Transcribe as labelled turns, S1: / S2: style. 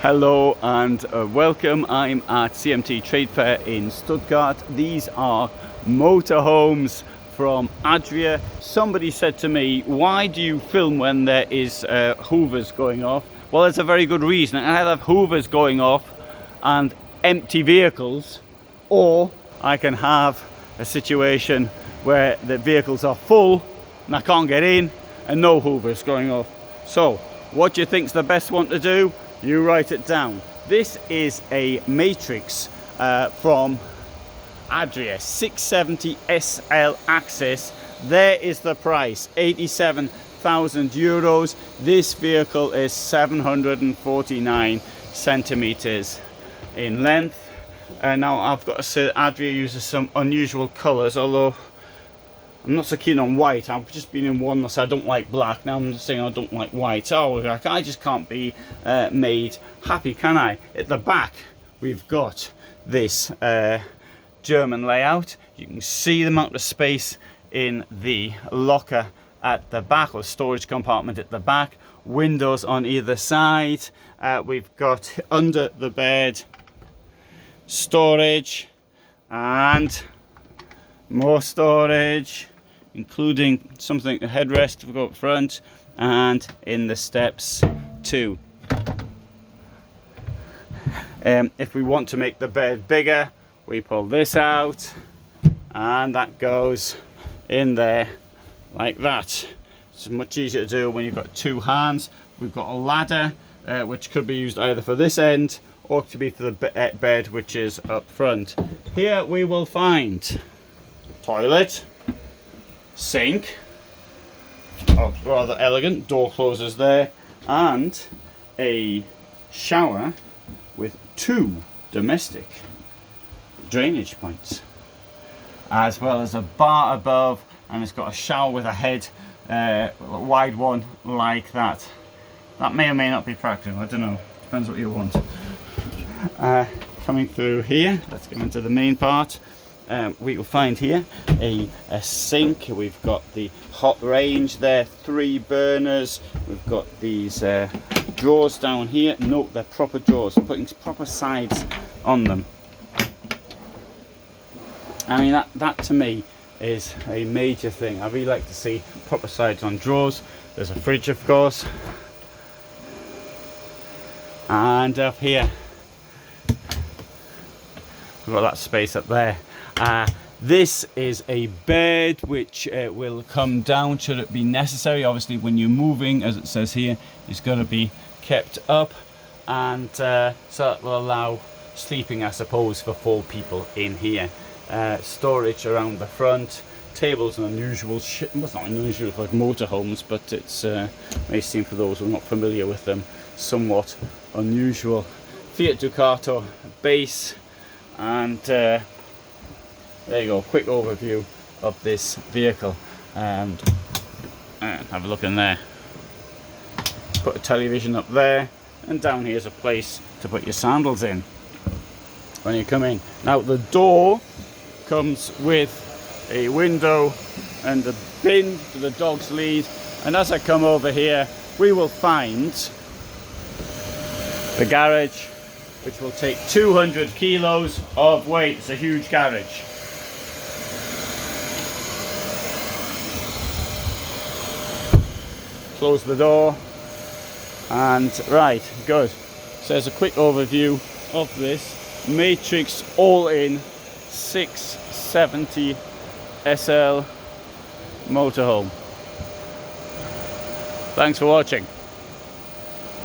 S1: Hello and welcome. I'm at CMT Trade Fair in Stuttgart. These are motorhomes from Adria. Somebody said to me, why do you film when there is hoovers going off? Well, there's a very good reason. I have hoovers going off and empty vehicles, or I can have a situation where the vehicles are full and I can't get in and no hoovers going off. So what do you think's the best one to do? You write it down. This is a Matrix from Adria, 670 SL Access. There is the price, 87,000 euros. This vehicle is 749 centimeters in length. Now I've got to say that Adria uses some unusual colors, although I'm not so keen on white. I've just been in one that said I don't like black. Now I'm just saying I don't like white. Oh, I just can't be made happy, can I? At the back, we've got this German layout. You can see the amount of space in the locker at the back, or storage compartment at the back. Windows on either side. We've got under the bed storage and more storage, including something, a headrest to go up front, and in the steps too. If we want to make the bed bigger, we pull this out and that goes in there like that. It's much easier to do when you've got two hands. We've got a ladder which could be used either for this end or to be for the bed which is up front. Here we will find toilet, sink, rather elegant, door closers there, and a shower with two domestic drainage points, as well as a bar above, and it's got a shower with a head, a wide one like that. That may or may not be practical, I don't know, depends what you want. Coming through here, let's go into the main part. We will find here a sink. We've got the hot range there, 3 burners. We've got these drawers down here. Note they're proper drawers, putting proper sides on them. I mean, that to me is a major thing. I really like to see proper sides on drawers. There's a fridge, of course, and up here we've got that space up there. This is a bed which will come down should it be necessary. Obviously when you're moving, as it says here, it's going to be kept up, and so that will allow sleeping, I suppose, for 4 people in here. Storage around the front. Table's an unusual well, it's not unusual for motorhomes, but it's may seem, for those who are not familiar with them, somewhat unusual. Fiat Ducato base, and there you go, quick overview of this vehicle. And have a look in there. Put a television up there, and down here's a place to put your sandals in when you come in. Now the door comes with a window and a bin for the dog's lead, and as I come over here we will find the garage, which will take 200 kilos of weight. It's a huge garage. Close the door, and right, good. So there's a quick overview of this Matrix All In 670 SL motorhome. Thanks for watching.